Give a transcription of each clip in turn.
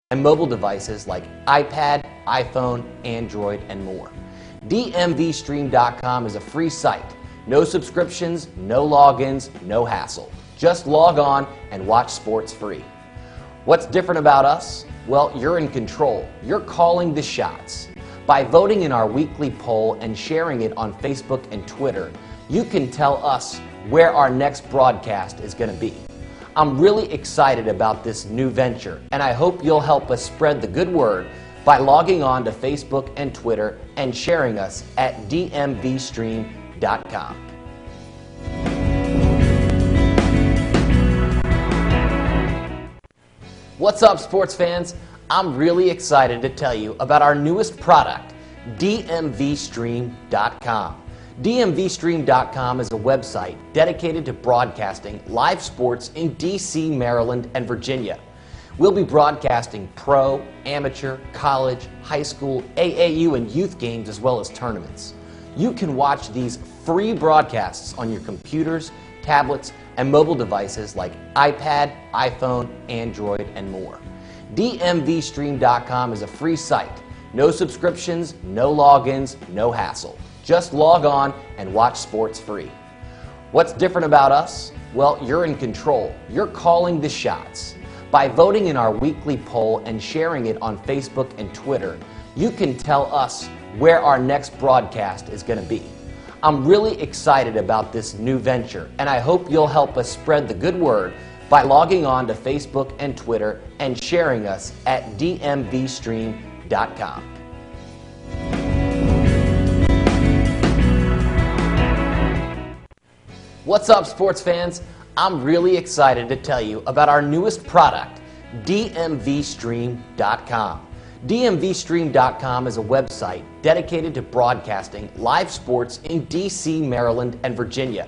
and mobile devices like iPad, iPhone, Android, and more. DMVstream.com is a free site. No subscriptions, no logins, no hassle. Just log on and watch sports free. What's different about us? Well, you're in control. You're calling the shots. By voting in our weekly poll and sharing it on Facebook and Twitter, you can tell us where our next broadcast is going to be. I'm really excited about this new venture, and I hope you'll help us spread the good word by logging on to Facebook and Twitter and sharing us at dmvstream.com. What's up, sports fans? I'm really excited to tell you about our newest product, dmvstream.com. DMVstream.com is a website dedicated to broadcasting live sports in D.C., Maryland, and Virginia. We'll be broadcasting pro, amateur, college, high school, AAU, and youth games as well as tournaments. You can watch these free broadcasts on your computers, tablets, and mobile devices like iPad, iPhone, Android, and more. DMVstream.com is a free site. No subscriptions, no logins, no hassle. Just log on and watch sports free. What's different about us? Well, you're in control. You're calling the shots. By voting in our weekly poll and sharing it on Facebook and Twitter, you can tell us where our next broadcast is going to be. I'm really excited about this new venture, and I hope you'll help us spread the good word by logging on to Facebook and Twitter and sharing us at dmvstream.com. What's up, sports fans? I'm really excited to tell you about our newest product, DMVstream.com. DMVstream.com is a website dedicated to broadcasting live sports in D.C., Maryland, and Virginia.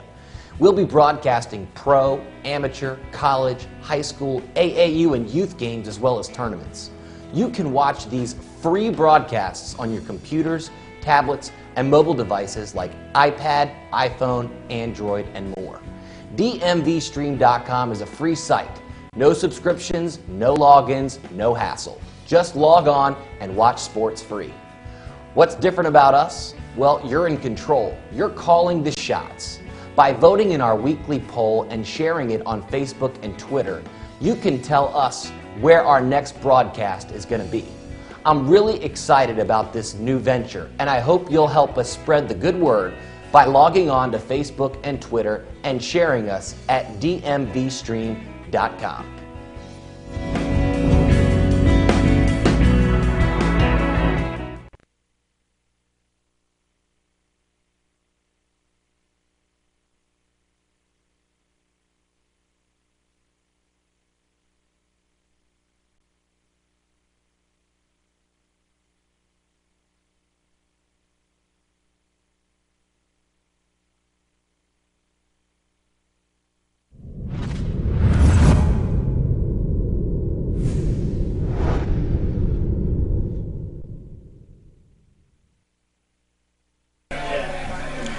We'll be broadcasting pro, amateur, college, high school, AAU, and youth games as well as tournaments. You can watch these free broadcasts on your computers, tablets, and mobile devices like iPad, iPhone, Android, and more. DMVstream.com is a free site. No subscriptions, no logins, no hassle. Just log on and watch sports free. What's different about us? Well, you're in control. You're calling the shots. By voting in our weekly poll and sharing it on Facebook and Twitter, you can tell us where our next broadcast is going to be. I'm really excited about this new venture, and I hope you'll help us spread the good word by logging on to Facebook and Twitter and sharing us at dmvstream.com.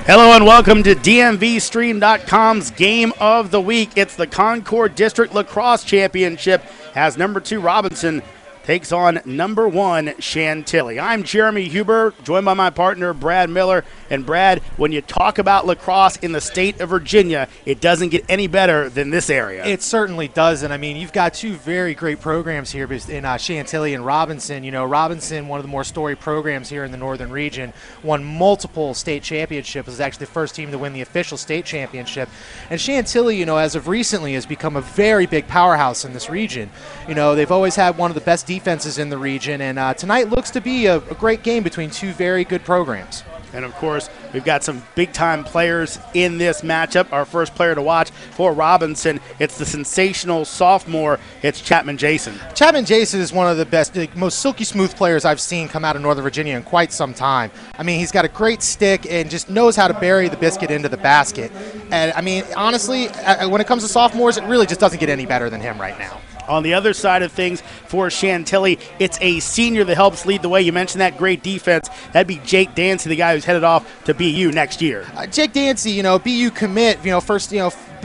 Hello and welcome to DMVstream.com's Game of the Week. It's the Concord District Lacrosse Championship as number 2 Robinson takes on number 1 Chantilly. I'm Jeremy Huber, joined by my partner Brad Miller. And Brad, when you talk about lacrosse in the state of Virginia, it doesn't get any better than this area. It certainly doesn't. I mean, you've got two very great programs here in Chantilly and Robinson. You know, Robinson, one of the more storied programs here in the northern region, won multiple state championships. Was actually the first team to win the official state championship. And Chantilly, you know, as of recently has become a very big powerhouse in this region. You know, they've always had one of the best defenses in the region, and tonight looks to be a great game between two very good programs. And, of course, we've got some big-time players in this matchup. Our first player to watch for Robinson, it's the sensational sophomore. It's Chapman Jason. Chapman Jason is one of the best, most silky smooth players I've seen come out of Northern Virginia in quite some time. I mean, he's got a great stick and just knows how to bury the biscuit into the basket. And, I mean, honestly, when it comes to sophomores, it really just doesn't get any better than him right now. On the other side of things for Chantilly, it's a senior that helps lead the way. You mentioned that great defense. That'd be Jake Dancy, the guy who's headed off to BU next year. Jake Dancy, BU commit, first,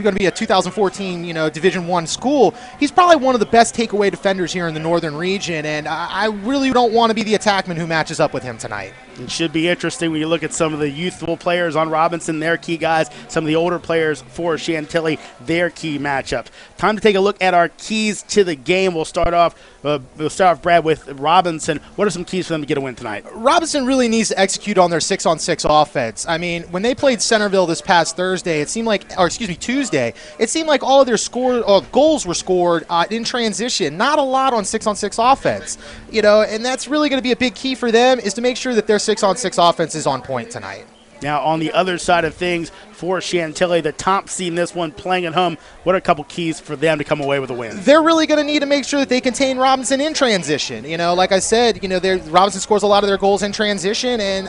going to be a 2014, Division I school, he's probably one of the best takeaway defenders here in the Northern region, and I really don't want to be the attackman who matches up with him tonight. It should be interesting when you look at some of the youthful players on Robinson, their key guys, some of the older players for Chantilly, their key matchups. Time to take a look at our keys to the game. We'll start off, Brad, with Robinson. What are some keys for them to get a win tonight? Robinson really needs to execute on their 6-on-6 offense. I mean, when they played Centerville this past Tuesday, it seemed like all of their goals were scored in transition. Not a lot on 6-on-6 offense, and that's really going to be a big key for them, is to make sure that their 6-on-6 offense is on point tonight. Now, on the other side of things for Chantilly, the top seed in this one, playing at home, what are a couple keys for them to come away with a win? They're really going to need to make sure that they contain Robinson in transition. Like I said, Robinson scores a lot of their goals in transition, and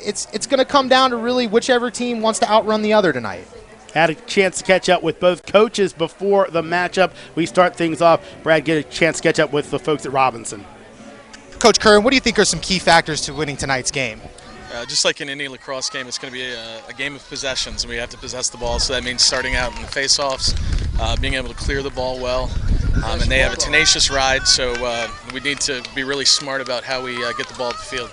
it's going to come down to really whichever team wants to outrun the other tonight. Had a chance to catch up with both coaches before the matchup. We start things off. Brad, get a chance to catch up with the folks at Robinson. Coach Curran, what do you think are some key factors to winning tonight's game? Just like in any lacrosse game, it's going to be a game of possessions, and we have to possess the ball. So that means starting out in the face-offs, being able to clear the ball well, and they have a tenacious ride. So we need to be really smart about how we get the ball at the field.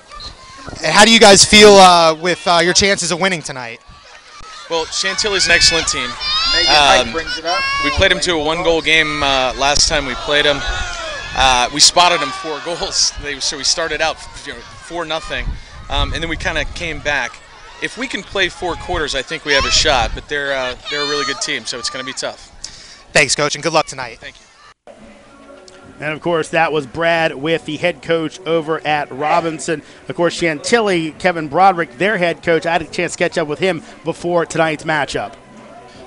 How do you guys feel with your chances of winning tonight? Well, Chantilly's an excellent team. We played them to a one-goal game last time we played them. We spotted them 4 goals. So we started out 4-0. And then we kind of came back. If we can play 4 quarters, I think we have a shot. But they're a really good team, so it's going to be tough. Thanks, Coach, and good luck tonight. Thank you. And, of course, that was Brad with the head coach over at Robinson. Of course, Chantilly, Kevin Broderick, their head coach. I had a chance to catch up with him before tonight's matchup.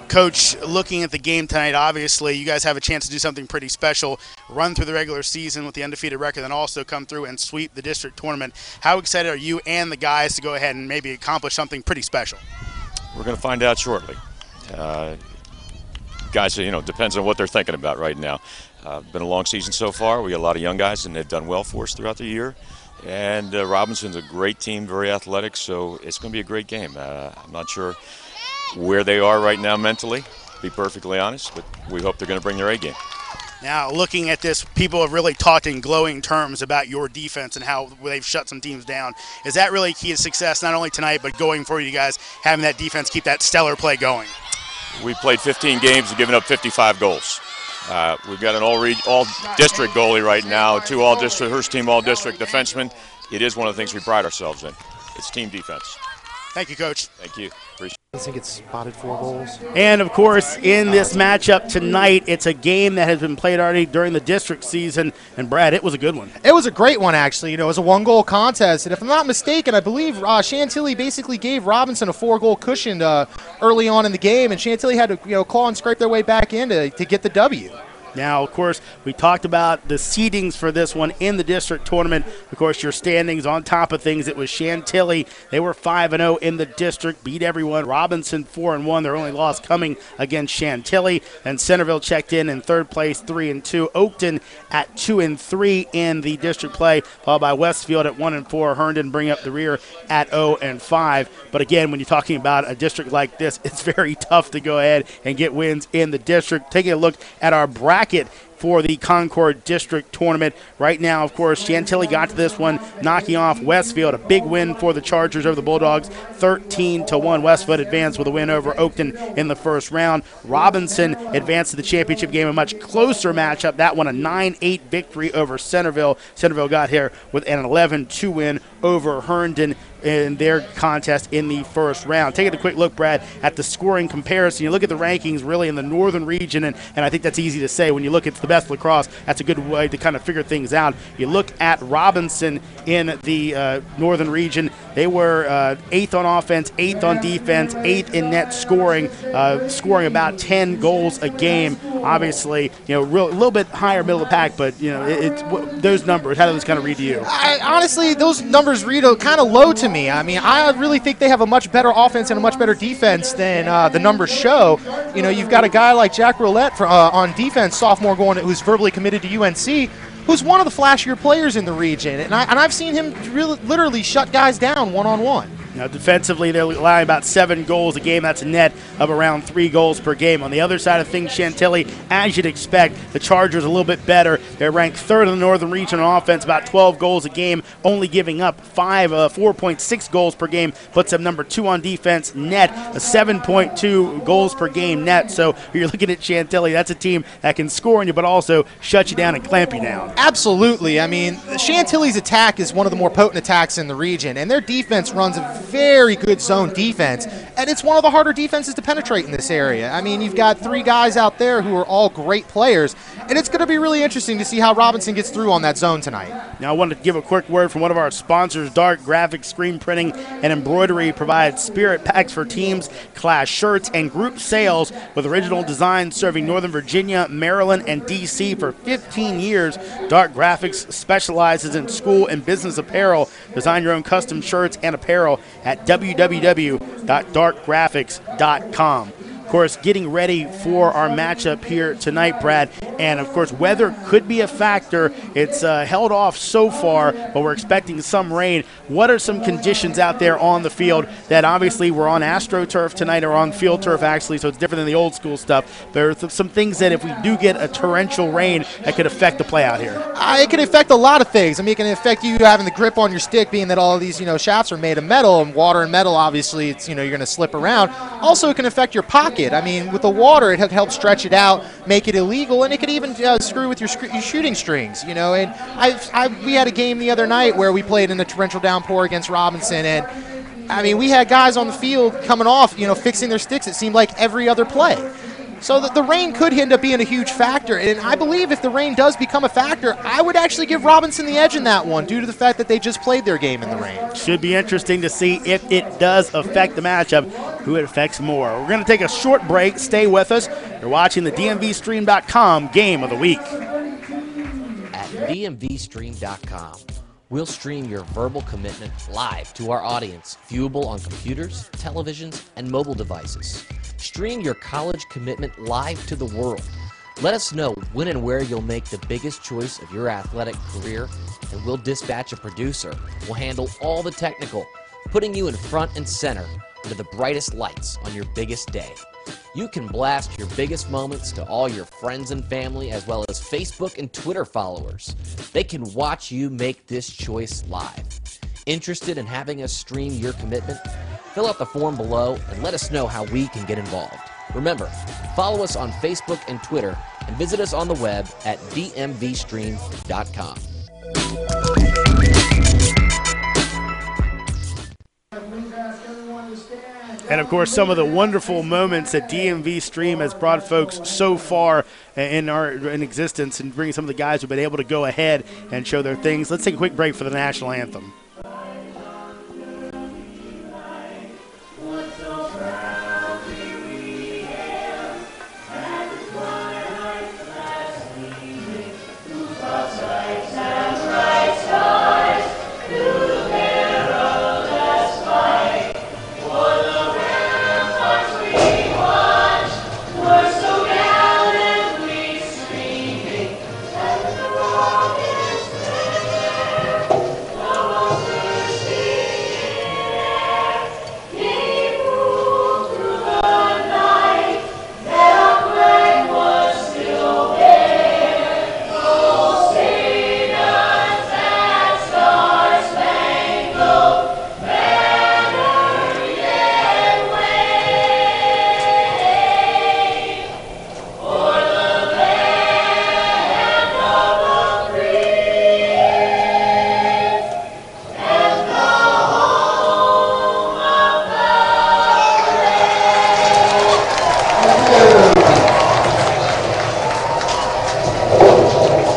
Coach, looking at the game tonight, obviously you guys have a chance to do something pretty special, run through the regular season with the undefeated record, and also come through and sweep the district tournament. How excited are you and the guys to go ahead and maybe accomplish something pretty special? We're going to find out shortly. Guys, depends on what they're thinking about right now. Been a long season so far. We got a lot of young guys, and they've done well for us throughout the year. And Robinson's a great team, very athletic, so it's going to be a great game. I'm not sure where they are right now mentally, to be perfectly honest, but we hope they're going to bring their A game. Now, looking at this, people have really talked in glowing terms about your defense and how they've shut some teams down. Is that really key to success, not only tonight, but going for you guys, having that defense keep that stellar play going? We played 15 games and given up 55 goals. We've got an all-district goalie right now, 2 all-district, Hearst team all-district defensemen. It is one of the things we pride ourselves in. It's team defense. Thank you, Coach. Thank you. Appreciate it. I think it's spotted 4 goals. And, of course, in this matchup tonight, it's a game that has been played already during the district season. And, Brad, it was a good one. It was a great one, actually. It was a 1-goal contest. And if I'm not mistaken, I believe Chantilly basically gave Robinson a 4-goal cushion early on in the game. And Chantilly had to claw and scrape their way back in to get the W. Now, of course, we talked about the seedings for this one in the district tournament. Of course, your standings on top of things. It was Chantilly. They were 5-0 in the district, beat everyone. Robinson 4-1. Their only loss coming against Chantilly. And Centerville checked in third place, 3-2. Oakton at 2-3 in the district play, followed by Westfield at 1-4. Herndon bring up the rear at 0-5. But again, when you're talking about a district like this, it's very tough to go ahead and get wins in the district. Taking a look at our bracket for the Concord District Tournament. Right now, of course, Chantilly got to this one, knocking off Westfield. A big win for the Chargers over the Bulldogs, 13-1. Westfield advanced with a win over Oakton in the first round. Robinson advanced to the championship game, a much closer matchup. That one, a 9-8 victory over Centerville. Centerville got here with an 11-2 win over Herndon in their contest in the first round. Taking a quick look, Brad, at the scoring comparison. You look at the rankings really in the northern region, and I think that's easy to say. When you look at the best lacrosse, that's a good way to kind of figure things out. You look at Robinson in the northern region. They were 8th on offense, 8th on defense, 8th in net scoring, scoring about 10 goals a game. Obviously, a little bit higher middle of the pack, but those numbers, how do those kind of read to you? Honestly, those numbers read kind of low to me. I mean, I really think they have a much better offense and a much better defense than the numbers show. You've got a guy like Jack Roulette on defense, sophomore who's verbally committed to UNC, who's one of the flashier players in the region, and I've seen him literally shut guys down one-on-one. Now, defensively, they're allowing about 7 goals a game. That's a net of around 3 goals per game. On the other side of things, Chantilly, as you'd expect, the Chargers a little bit better. They're ranked 3rd in the Northern Region on offense, about 12 goals a game, only giving up 4.6 goals per game. Puts them number 2 on defense, net, a 7.2 goals per game net. So you're looking at Chantilly, that's a team that can score on you, but also shut you down and clamp you down. Absolutely. I mean, Chantilly's attack is one of the more potent attacks in the region, and their defense runs a very good zone defense, and it's one of the harder defenses to penetrate in this area. I mean, you've got 3 guys out there who are all great players, and it's going to be really interesting to see how Robinson gets through on that zone tonight. Now, I wanted to give a quick word from one of our sponsors. Dark Graphics Screen Printing and Embroidery provides spirit packs for teams, class shirts, and group sales with original designs serving Northern Virginia, Maryland, and D.C. for 15 years. Dark Graphics specializes in school and business apparel. Design your own custom shirts and apparel at www.darkgraphics.com. Of course, getting ready for our matchup here tonight, Brad. And, of course, weather could be a factor. It's held off so far, but we're expecting some rain. What are some conditions out there on the field that obviously we're on AstroTurf tonight, or on field turf, actually, so it's different than the old school stuff. There are some things that if we do get a torrential rain, that could affect the play out here. It can affect a lot of things. I mean, it can affect you having the grip on your stick, being that all of these, shafts are made of metal, and water and metal, obviously, it's, you're going to slip around. Also, it can affect your pocket. I mean, with the water, it helps stretch it out, make it illegal, and it could even screw with your shooting strings, And we had a game the other night where we played in a torrential downpour against Robinson, and I mean, we had guys on the field coming off, fixing their sticks. It seemed like every other play. So the rain could end up being a huge factor, and I believe if the rain does become a factor, I would actually give Robinson the edge in that one due to the fact that they just played their game in the rain. Should be interesting to see if it does affect the matchup, who it affects more. We're going to take a short break. Stay with us. You're watching the DMVstream.com Game of the Week. At DMVstream.com, we'll stream your verbal commitment live to our audience, viewable on computers, televisions, and mobile devices. Stream your college commitment live to the world. Let us know when and where you'll make the biggest choice of your athletic career, and we'll dispatch a producer. We'll handle all the technical, putting you in front and center under the brightest lights on your biggest day. You can blast your biggest moments to all your friends and family, as well as Facebook and Twitter followers. They can watch you make this choice live. Interested in having us stream your commitment? Fill out the form below and let us know how we can get involved. Remember, follow us on Facebook and Twitter, and visit us on the web at dmvstream.com. And, of course, some of the wonderful moments that DMV Stream has brought folks so far in existence, and bringing some of the guys who've been able to go ahead and show their things. Let's take a quick break for the national anthem.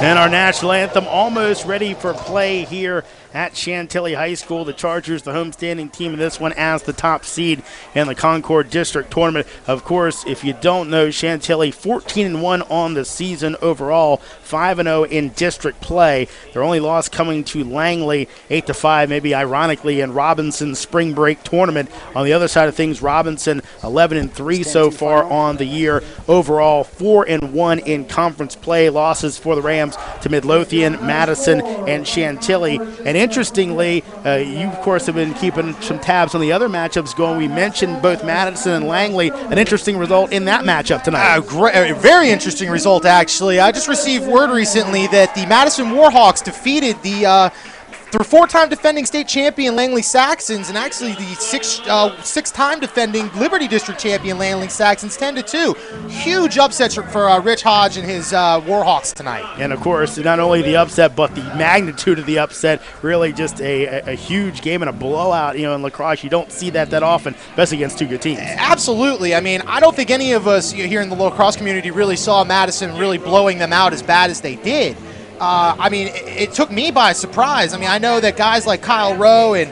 And our national anthem almost ready for play here at Chantilly High School. The Chargers, the homestanding team in this one, as the top seed in the Concord District Tournament. Of course, if you don't know, Chantilly 14-1 on the season overall, 5-0 in district play. Their only loss coming to Langley, 8-5, maybe ironically, in Robinson's spring break tournament. On the other side of things, Robinson 11-3 so far on the year. Overall, 4-1 in conference play. Losses for the Rams to Midlothian, Madison, and Chantilly. And interestingly, you, of course, have been keeping some tabs on the other matchups going. We mentioned both Madison and Langley, an interesting result in that matchup tonight. Very interesting result, actually. I just received word recently that the Madison Warhawks defeated the four-time defending state champion Langley Saxons, and actually the six-time defending Liberty District champion Langley Saxons 10-2. Huge upsets for Rich Hodge and his Warhawks tonight. And of course, not only the upset, but the magnitude of the upset. Really, just a huge game and a blowout. You know, in lacrosse, you don't see that often, especially against two good teams. Absolutely. I mean, I don't think any of us here in the lacrosse community really saw Madison really blowing them out as bad as they did. I mean, it took me by surprise. I mean, I know that guys like Kyle Rowe and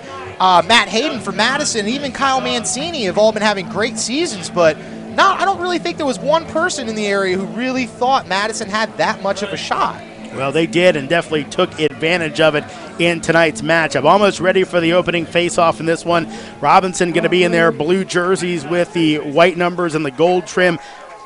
Matt Hayden from Madison, and even Kyle Mancini have all been having great seasons, but I don't really think there was one person in the area who really thought Madison had that much of a shot. Well, they did, and definitely took advantage of it in tonight's matchup. Almost ready for the opening face-off in this one. Robinson going to be in their blue jerseys with the white numbers and the gold trim.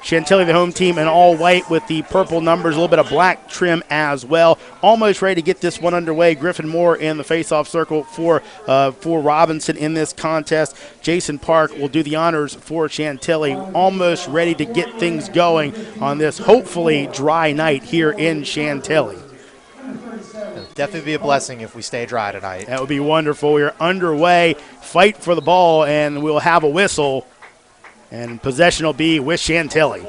Chantilly, the home team, in all white with the purple numbers, a little bit of black trim as well. Almost ready to get this one underway. Griffin Moore in the face-off circle for Robinson in this contest. Jason Park will do the honors for Chantilly. Almost ready to get things going on this hopefully dry night here in Chantilly. It'll definitely be a blessing if we stay dry tonight. That would be wonderful. We are underway. Fight for the ball, and we'll have a whistle. And possession will be with Chantilly.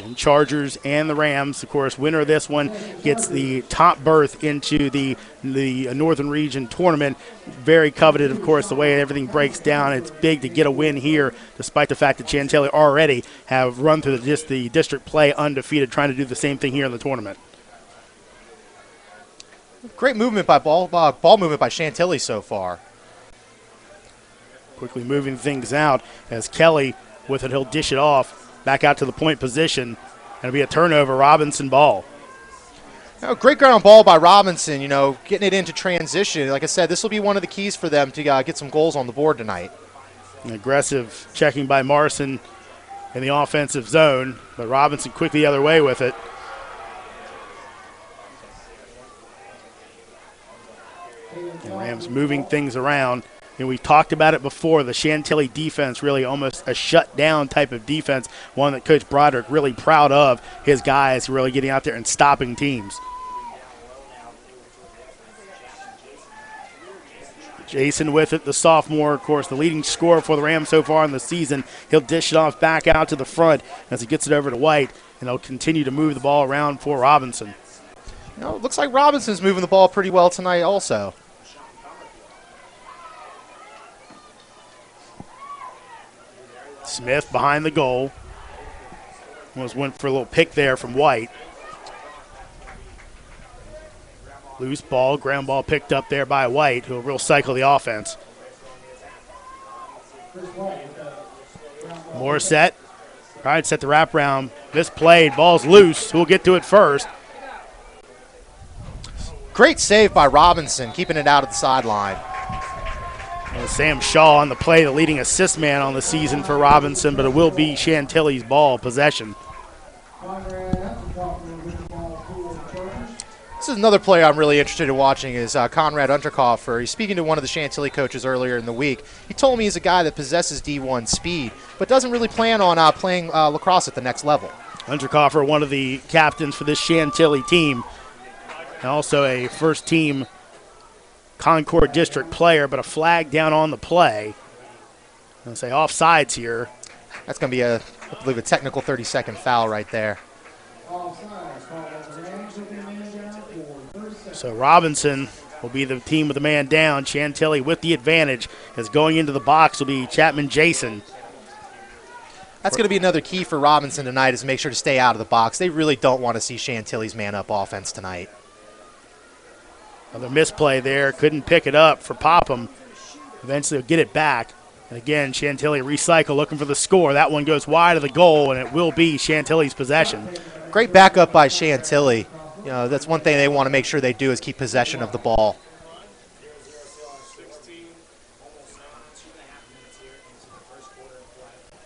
And Chargers and the Rams, of course, winner of this one gets the top berth into the Northern Region tournament. Very coveted, of course, the way everything breaks down. It's big to get a win here, despite the fact that Chantilly already have run through the district play undefeated, trying to do the same thing here in the tournament. Great movement by ball movement by Chantilly so far. Quickly moving things out as Kelly with it, he'll dish it off back out to the point position. It'll be a turnover, Robinson ball. Great ground ball by Robinson, getting it into transition. Like I said, this will be one of the keys for them to get some goals on the board tonight. An aggressive checking by Marson in the offensive zone, but Robinson quickly the other way with it. And Rams moving things around. And we talked about it before, the Chantilly defense, really almost a shutdown type of defense, one that Coach Broderick really proud of, his guys really getting out there and stopping teams. Jason with it, the sophomore, of course, the leading scorer for the Rams so far in the season. He'll dish it off back out to the front as he gets it over to White, and they'll continue to move the ball around for Robinson. It looks like Robinson's moving the ball pretty well tonight also. Smith behind the goal. Almost went for a little pick there from White. Loose ball, ground ball picked up there by White, who will real cycle the offense. More set. Tried to set the wraparound. Misplayed. Ball's loose. Who'll get to it first? Great save by Robinson, keeping it out of the sideline. Sam Shaw on the play, the leading assist man on the season for Robinson, but it will be Chantilly's ball possession. This is another player I'm really interested in watching is Conrad Unterkoffer. He's speaking to one of the Chantilly coaches earlier in the week. He told me he's a guy that possesses D1 speed, but doesn't really plan on playing lacrosse at the next level. Unterkoffer, one of the captains for this Chantilly team, and also a first-team Concord District player, but a flag down on the play. I'm going to say offsides here. That's going to be I believe, a technical 30-second foul right there. So Robinson will be the team with the man down. Chantilly with the advantage, as going into the box will be Chapman Jason. That's going to be another key for Robinson tonight, is make sure to stay out of the box. They really don't want to see Chantilly's man-up offense tonight. Another misplay there. Couldn't pick it up for Popham. Eventually he'll get it back. And again, Chantilly recycle, looking for the score. That one goes wide of the goal, and it will be Chantilly's possession. Great backup by Chantilly. That's one thing they want to make sure they do is keep possession of the ball.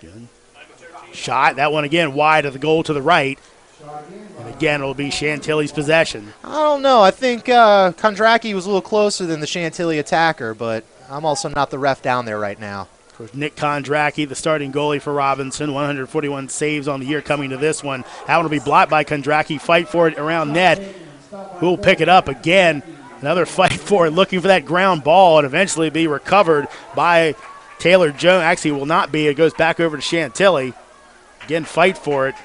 Good. Shot, that one again wide of the goal to the right. And again, it'll be Chantilly's possession. I don't know. I think Kondracki was a little closer than the Chantilly attacker, but I'm also not the ref down there right now. Of course, Nick Kondracki, the starting goalie for Robinson, 141 saves on the year coming to this one. That one will be blocked by Kondracki. Fight for it around net. Who will pick it up again? Another fight for it, looking for that ground ball, and eventually be recovered by Taylor Jones. Actually, it will not be. It goes back over to Chantilly. Again, fight for it.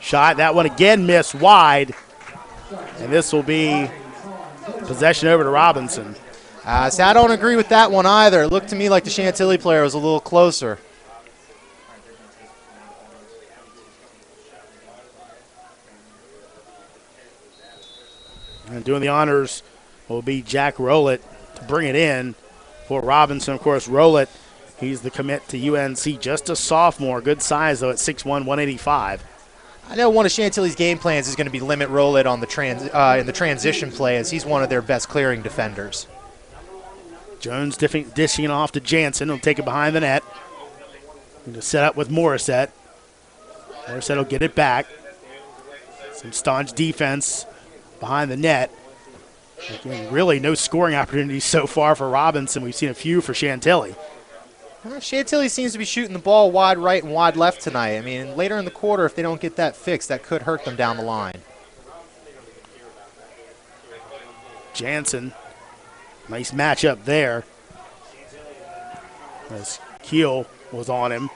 Shot, that one again missed wide. And this will be possession over to Robinson. See, I don't agree with that one either. It looked to me like the Chantilly player was a little closer. And doing the honors will be Jack Rowlett to bring it in for Robinson. Of course, Rowlett, he's the commit to UNC, just a sophomore. Good size, though, at 6'1", 185. I know one of Chantilly's game plans is going to be limit Rowlett on the in the transition play, as he's one of their best clearing defenders. Jones dishing it off to Jansen. He'll take it behind the net. Going to set up with Morissette. Morissette will get it back. Some staunch defense behind the net. Again, really no scoring opportunities so far for Robinson. We've seen a few for Chantilly. Chantilly seems to be shooting the ball wide right and wide left tonight. I mean, later in the quarter, if they don't get that fixed, that could hurt them down the line. Jansen, nice matchup there. As Keel was on him.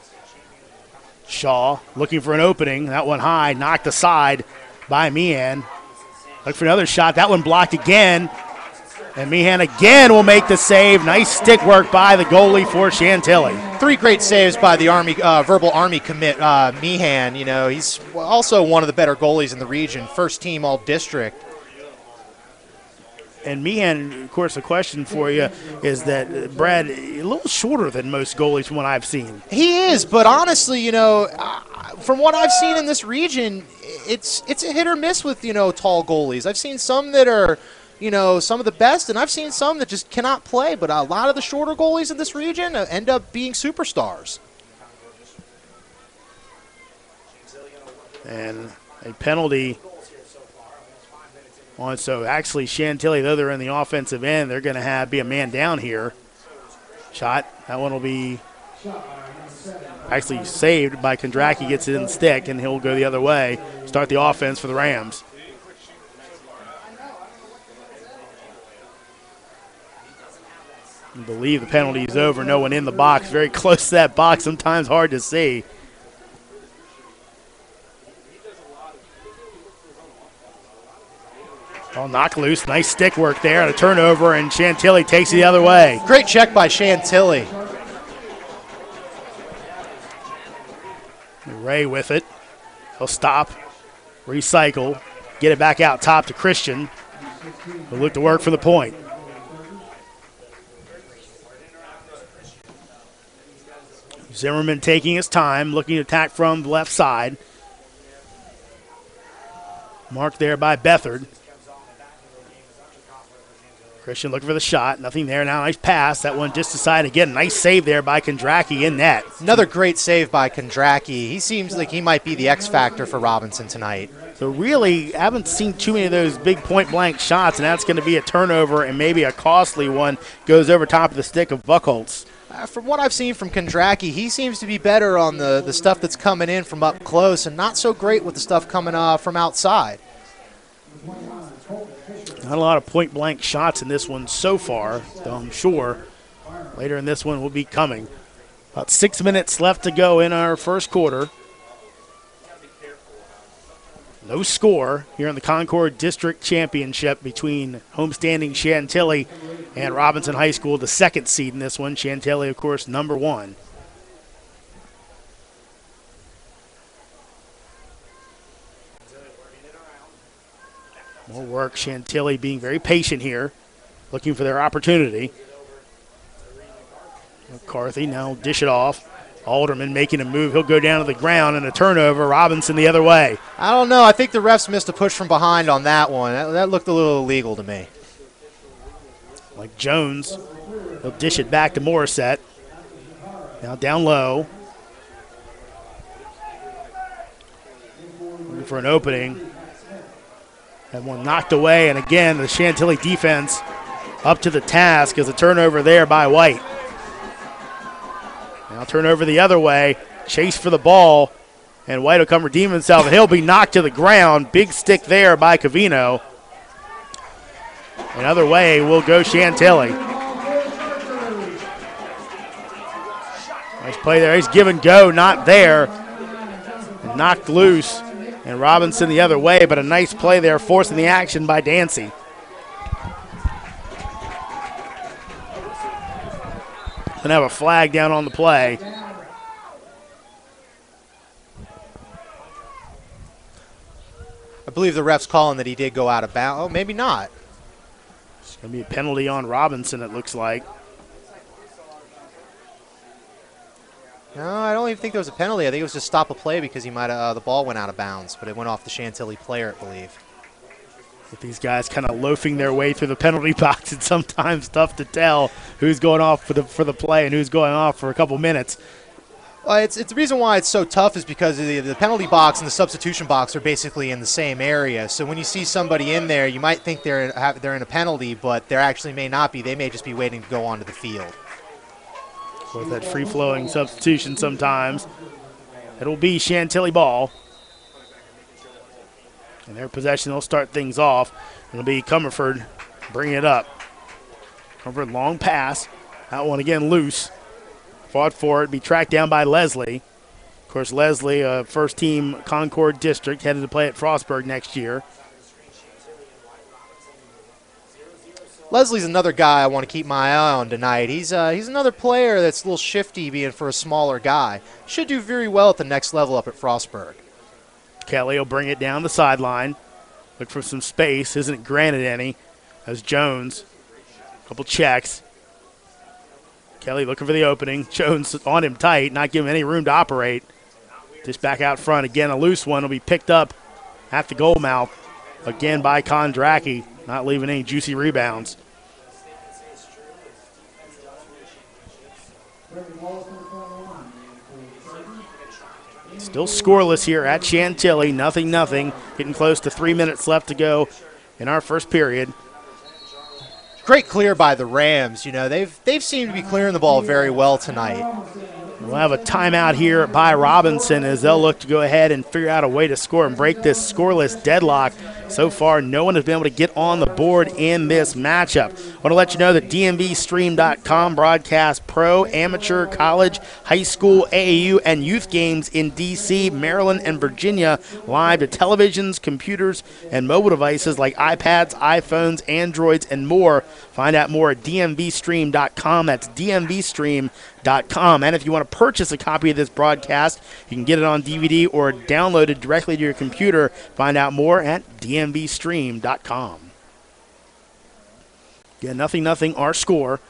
Shaw looking for an opening. That one high, knocked aside by Meehan. Look for another shot. That one blocked again. And Meehan again will make the save. Nice stick work by the goalie for Chantilly. 3 great saves by the Army, verbal Army commit, Meehan. You know, he's also one of the better goalies in the region. First team all-district. And Meehan, of course, a question for you is that, Brad, a little shorter than most goalies from what I've seen. He is, but honestly, you know, from what I've seen in this region, it's a hit or miss with, you know, tall goalies. I've seen some that are, you know, some of the best, and I've seen some that just cannot play, but a lot of the shorter goalies in this region end up being superstars. And a penalty on, so actually Chantilly, though they're in the offensive end, they're going to be a man down here. Shot, that one will be actually saved by Kondracki, gets it in the stick, and he'll go the other way, start the offense for the Rams. I believe the penalty is over. No one in the box. Very close to that box. Sometimes hard to see. Oh, knock loose. Nice stick work there. And a turnover, and Chantilly takes it the other way. Great check by Chantilly. Ray with it. He'll stop, recycle, get it back out top to Christian. He'll look to work for the point. Zimmerman taking his time, looking to attack from the left side. Marked there by Bethard. Christian looking for the shot. Nothing there now. Nice pass. That one just aside again. Nice save there by Kondracki in net. Another great save by Kondracki. He seems like he might be the X factor for Robinson tonight. So really, haven't seen too many of those big point-blank shots, and that's going to be a turnover and maybe a costly one. Goes over top of the stick of Buchholz. From what I've seen from Kondracki, he seems to be better on the stuff that's coming in from up close and not so great with the stuff coming from outside. Not a lot of point-blank shots in this one so far, though I'm sure later in this one will be coming. About 6 minutes left to go in our first quarter. No score here in the Concord District Championship between homestanding Chantilly and Robinson High School, the second seed in this one. Chantilly, of course, number 1. More work. Chantilly being very patient here, looking for their opportunity. McCarthy now dish it off. Alderman making a move. He'll go down to the ground and a turnover. Robinson the other way. I don't know. I think the refs missed a push from behind on that one. That looked a little illegal to me. Like Jones. He'll dish it back to Morissette. Now down low. for an opening. Had one knocked away, and again, the Chantilly defense up to the task as a turnover there by White. Now turnover the other way, chase for the ball, and White will come redeem himself, and he'll be knocked to the ground. Big stick there by Covino. Another way will go Chantilly. Nice play there. He's given go, not there. And knocked loose. And Robinson the other way, but a nice play there, forcing the action by Dancy. Gonna have a flag down on the play. I believe the ref's calling that he did go out of bounds. Oh, maybe not. It's going to be a penalty on Robinson, it looks like. No, I don't even think there was a penalty. I think it was just stop a play because he might have the ball went out of bounds, but it went off the Chantilly player, I believe. With these guys kind of loafing their way through the penalty box, it's sometimes tough to tell who's going off for the play and who's going off for a couple minutes. It's the reason why it's so tough is because the penalty box and the substitution box are basically in the same area. So when you see somebody in there, you might think they're in a penalty, but they actually may not be. They may just be waiting to go onto the field. With that free-flowing substitution sometimes. It'll be Chantilly ball. In their possession, they'll start things off. It'll be Comerford bringing it up. Comerford, long pass. That one again loose. Fought for it, be tracked down by Leslie. Of course, Leslie, first-team Concord District, headed to play at Frostburg next year. Leslie's another guy I want to keep my eye on tonight. He's another player that's a little shifty being for a smaller guy. Should do very well at the next level up at Frostburg. Kelly will bring it down the sideline. Look for some space. Isn't granted any. As Jones. A couple checks. Kelly looking for the opening. Jones on him tight, not giving him any room to operate. Just back out front. Again, a loose one will be picked up at the goal mouth. Again by Kondracki, not leaving any juicy rebounds. Still scoreless here at Chantilly, 0-0. Getting close to 3 minutes left to go in our first period. Great clear by the Rams. You know, they've seemed to be clearing the ball very well tonight. We'll have a timeout here by Robinson as they'll look to go ahead and figure out a way to score and break this scoreless deadlock. So far, no one has been able to get on the board in this matchup. I want to let you know that DMVstream.com broadcasts pro, amateur, college, high school, AAU, and youth games in D.C., Maryland, and Virginia live to televisions, computers, and mobile devices like iPads, iPhones, Androids, and more. Find out more at DMVstream.com. That's DMVstream.com. And if you want to purchase a copy of this broadcast, you can get it on DVD or download it directly to your computer. Find out more at DMVstream.com. Yeah, 0-0 our score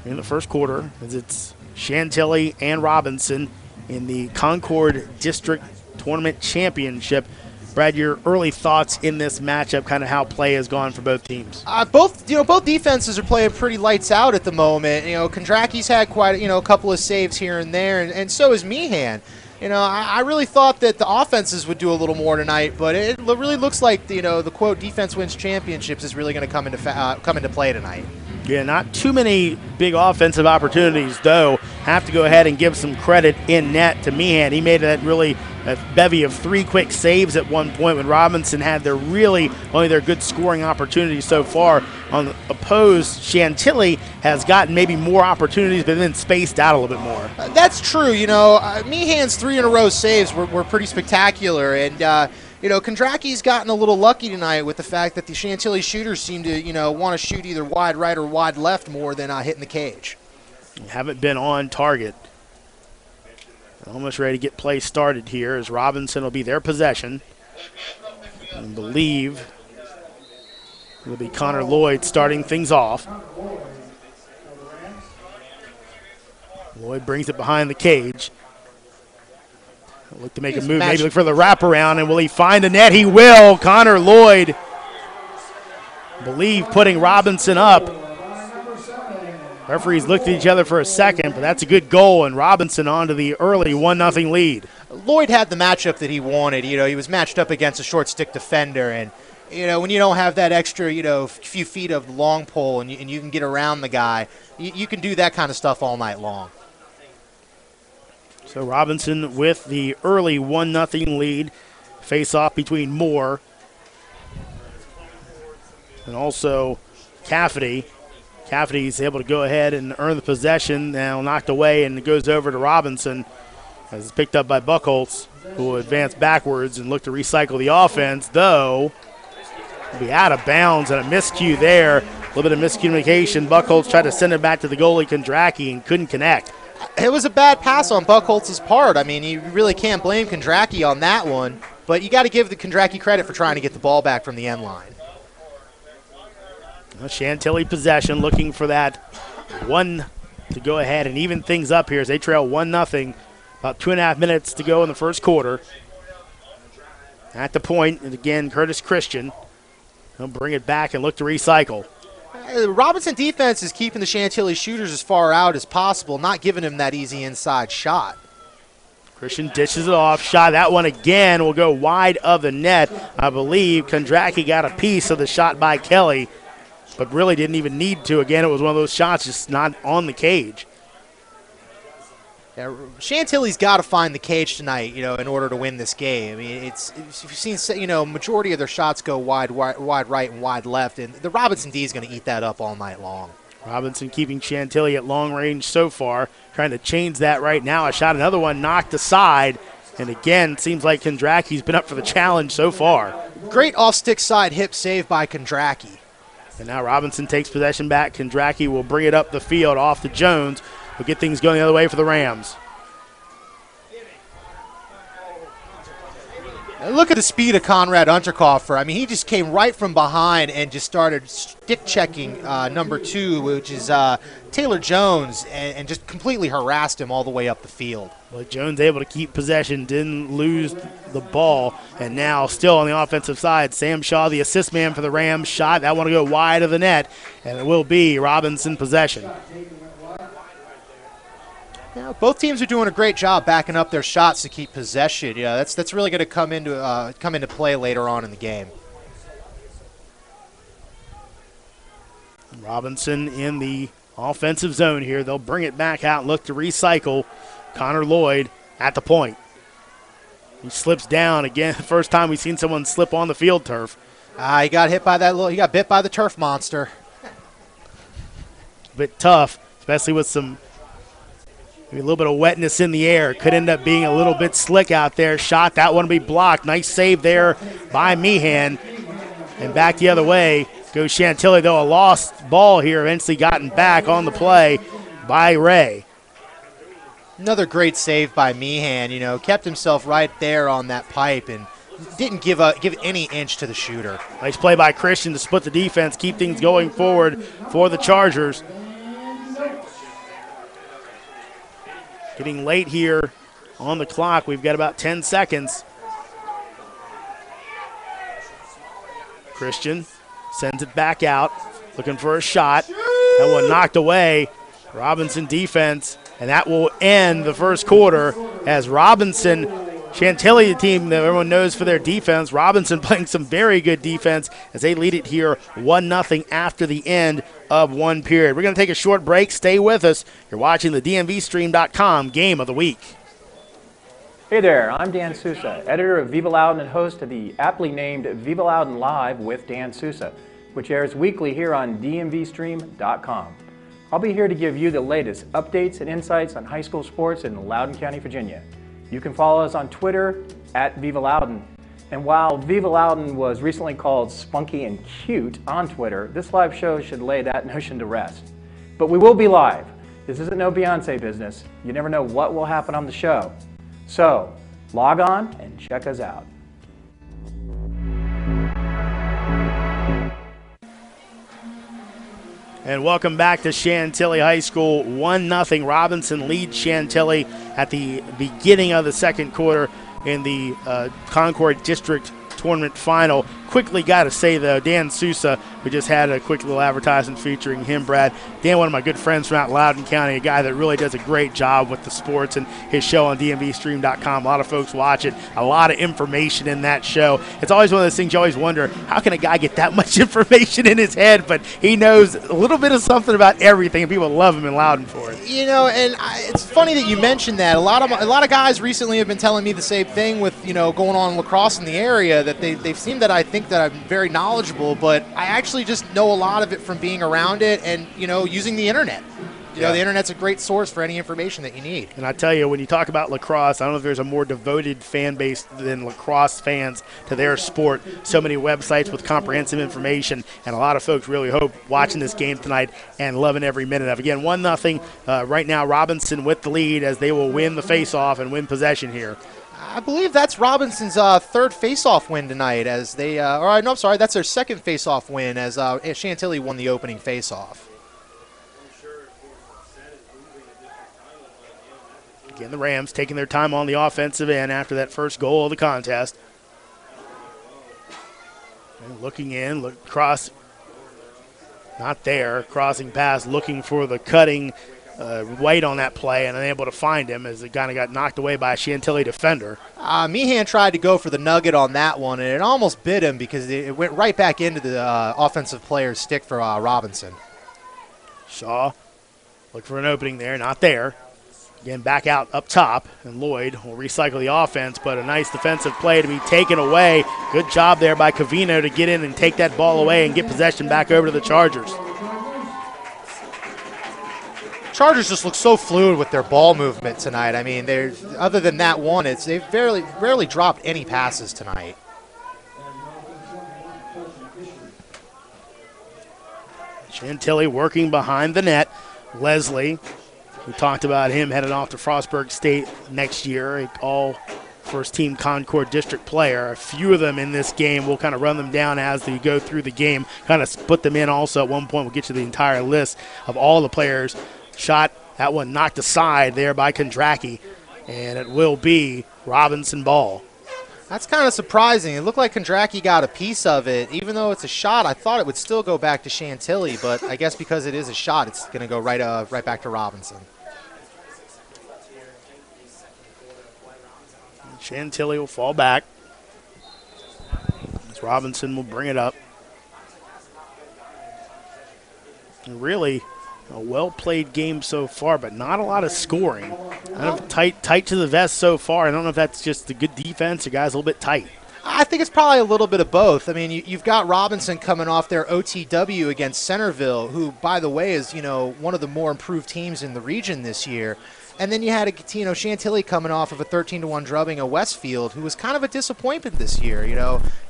in the first quarter as it's Chantilly and Robinson in the Concord District Tournament Championship. Brad, your early thoughts in this matchup, kind of how play has gone for both teams. Both defenses are playing pretty lights out at the moment. You know, Kondracki's had quite a couple of saves here and there, and so is Meehan. You know, I really thought that the offenses would do a little more tonight, but it really looks like the quote "defense wins championships" is really going to come into play tonight. Yeah, not too many big offensive opportunities, though. Have to go ahead and give some credit in net to Meehan. He made that really a bevy of 3 quick saves at one point when Robinson had only their good scoring opportunities so far. On the opposed, Chantilly has gotten maybe more opportunities, but then spaced out a little bit more. That's true. Meehan's 3 in a row saves were pretty spectacular, and Kondracki's gotten a little lucky tonight with the fact that the Chantilly shooters seem to, want to shoot either wide right or wide left more than hitting the cage. Haven't been on target. Almost ready to get play started here as Robinson will be their possession. I believe it'll be Connor Lloyd starting things off. Lloyd brings it behind the cage. Look to make a move, maybe look for the wraparound, and will he find a net? He will. Connor Lloyd, I believe, putting Robinson up. Referees looked at each other for a second, but that's a good goal, and Robinson onto the early 1-0 lead. Lloyd had the matchup that he wanted. You know, he was matched up against a short stick defender, and you know, when you don't have that extra, you know, few feet of long pole and you can get around the guy, you can do that kind of stuff all night long. So Robinson with the early 1-0 lead. Face off between Moore and also Cafferty. Cafferty's able to go ahead and earn the possession. Now knocked away, and it goes over to Robinson as it's picked up by Buchholz, who will advance backwards and look to recycle the offense, though will be out of bounds and a miscue there. A little bit of miscommunication. Buchholz tried to send it back to the goalie Kondracki and couldn't connect. It was a bad pass on Buchholz's part. I mean, you really can't blame Kondracki on that one, but you got to give the Kondracki credit for trying to get the ball back from the end line. Chantilly possession, looking for that one to go ahead and even things up here as they trail 1-0. About 2.5 minutes to go in the first quarter. At the point, and again, Curtis Christian. He'll bring it back and look to recycle. The Robinson defense is keeping the Chantilly shooters as far out as possible, not giving them that easy inside shot. Christian dishes it off. Shot that one again will go wide of the net. I believe Kondracki got a piece of the shot by Kelly, but really didn't even need to. Again, it was one of those shots just not on the cage. Yeah, Chantilly's got to find the cage tonight, you know, in order to win this game. I mean, it's you've seen, you know, majority of their shots go wide right and wide left, and the Robinson D is going to eat that up all night long. Robinson keeping Chantilly at long range so far, trying to change that right now. A shot, another one knocked aside, and again, it seems like Kondracki's been up for the challenge so far. Great off-stick side hip save by Kondracki. And now Robinson takes possession back. Kondracki will bring it up the field off to Jones. We'll get things going the other way for the Rams. And look at the speed of Conrad Unterkoffer. I mean, he just came right from behind and just started stick checking number 2, which is Taylor Jones, and just completely harassed him all the way up the field. Well, Jones able to keep possession, didn't lose the ball, and now still on the offensive side, Sam Shaw, the assist man for the Rams, shot. That one to go wide of the net, and it will be Robinson possession. Yeah, both teams are doing a great job backing up their shots to keep possession. Yeah, that's really going to come into play later on in the game. Robinson in the offensive zone here. They'll bring it back out and look to recycle. Connor Lloyd at the point. He slips down again. First time we've seen someone slip on the field turf. He got hit by that. He got bit by the turf monster. A bit tough, especially with some. Maybe a little bit of wetness in the air. Could end up being a little bit slick out there. Shot, that one to be blocked. Nice save there by Meehan. And back the other way goes Chantilly, though a lost ball here. Eventually gotten back on the play by Ray. Another great save by Meehan. You know, kept himself right there on that pipe and didn't give any inch to the shooter. Nice play by Christian to split the defense, keep things going forward for the Chargers. Getting late here on the clock. We've got about 10 seconds. Christian sends it back out, looking for a shot. That one knocked away. Robinson defense, and that will end the first quarter as Robinson, Chantilly, the team that everyone knows for their defense, Robinson playing some very good defense as they lead it here 1-0 after the end of one period. We're going to take a short break. Stay with us. You're watching the DMVstream.com Game of the Week. Hey there, I'm Dan Sousa, editor of Viva Loudon and host of the aptly named Viva Loudon Live with Dan Sousa, which airs weekly here on DMVstream.com. I'll be here to give you the latest updates and insights on high school sports in Loudoun County, Virginia. You can follow us on Twitter at Viva Loudon. And while Viva Loudon was recently called spunky and cute on Twitter, this live show should lay that notion to rest. But we will be live. This isn't no Beyonce business. You never know what will happen on the show. So, log on and check us out. And welcome back to Chantilly High School. 1-0 Robinson leads Chantilly at the beginning of the second quarter in the Concord District Tournament Final. quickly got to say, though, Dan Sousa, we just had a quick little advertisement featuring him, Brad. Dan, one of my good friends from out Loudoun County, a guy that really does a great job with the sports and his show on DMVstream.com. A lot of folks watch it, a lot of information in that show. It's always one of those things you always wonder, how can a guy get that much information in his head? But he knows a little bit of something about everything, and people love him in Loudoun for it. You know, and it's funny that you mentioned that. A lot of guys recently have been telling me the same thing with, you know, going on lacrosse in the area, that they've seen that I think that I'm very knowledgeable, but I actually just know a lot of it from being around it and, you know, using the internet. You know, the internet's a great source for any information that you need. And I tell you, when you talk about lacrosse, I don't know if there's a more devoted fan base than lacrosse fans to their sport. So many websites with comprehensive information, and a lot of folks really hope watching this game tonight and loving every minute of it. Again, 1-0. Right now, Robinson with the lead as they will win the face-off and win possession here. I believe that's Robinson's third face-off win tonight, as they that's their second face-off win, as Chantilly won the opening face-off. Again, the Rams taking their time on the offensive end after that first goal of the contest. And looking in, look cross, not there, crossing pass, looking for the cutting White on that play and unable to find him as it kind of got knocked away by a Chantilly defender. Meehan tried to go for the nugget on that one, and it almost bit him because it went right back into the offensive player's stick for Robinson. Shaw look for an opening there, not there. Again, back out up top, and Lloyd will recycle the offense, but a nice defensive play to be taken away. Good job there by Covino to get in and take that ball away and get possession back over to the Chargers. Chargers just look so fluid with their ball movement tonight. I mean, other than that one, they've rarely dropped any passes tonight. Chantilly working behind the net. Leslie, we talked about him heading off to Frostburg State next year, all first-team Concord District player. A few of them in this game. We'll kind of run them down as we go through the game, kind of put them in also at one point. We'll get you the entire list of all the players. Shot, that one knocked aside there by Kondracki, and it will be Robinson ball. That's kind of surprising. It looked like Kondracki got a piece of it. Even though it's a shot, I thought it would still go back to Chantilly, but I guess because it is a shot, it's going to go right back to Robinson. Chantilly will fall back as Robinson will bring it up. And really, a well-played game so far, but not a lot of scoring. Kind of tight to the vest so far. I don't know if that's just the good defense or guys a little bit tight. I think it's probably a little bit of both. I mean, you've got Robinson coming off their OTW against Centerville, who, by the way, is one of the more improved teams in the region this year. And then you had Chantilly coming off of a 13-1 drubbing of Westfield, who was kind of a disappointment this year.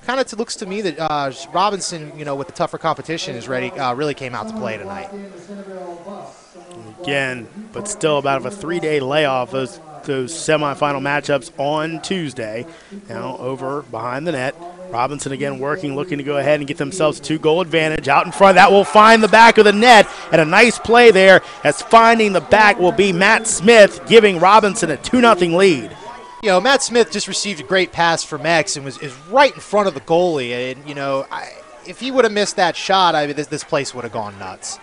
Kind of looks to me that Robinson, with the tougher competition, is ready. Really came out to play tonight. Again, but still about a 3-day layoff. Those semifinal matchups on Tuesday. Now over behind the net. Robinson again working, looking to go ahead and get themselves a 2-goal advantage. Out in front, that will find the back of the net. And a nice play there as finding the back will be Matt Smith, giving Robinson a 2-0 lead. Matt Smith just received a great pass from X and is right in front of the goalie. And, if he would have missed that shot, this place would have gone nuts.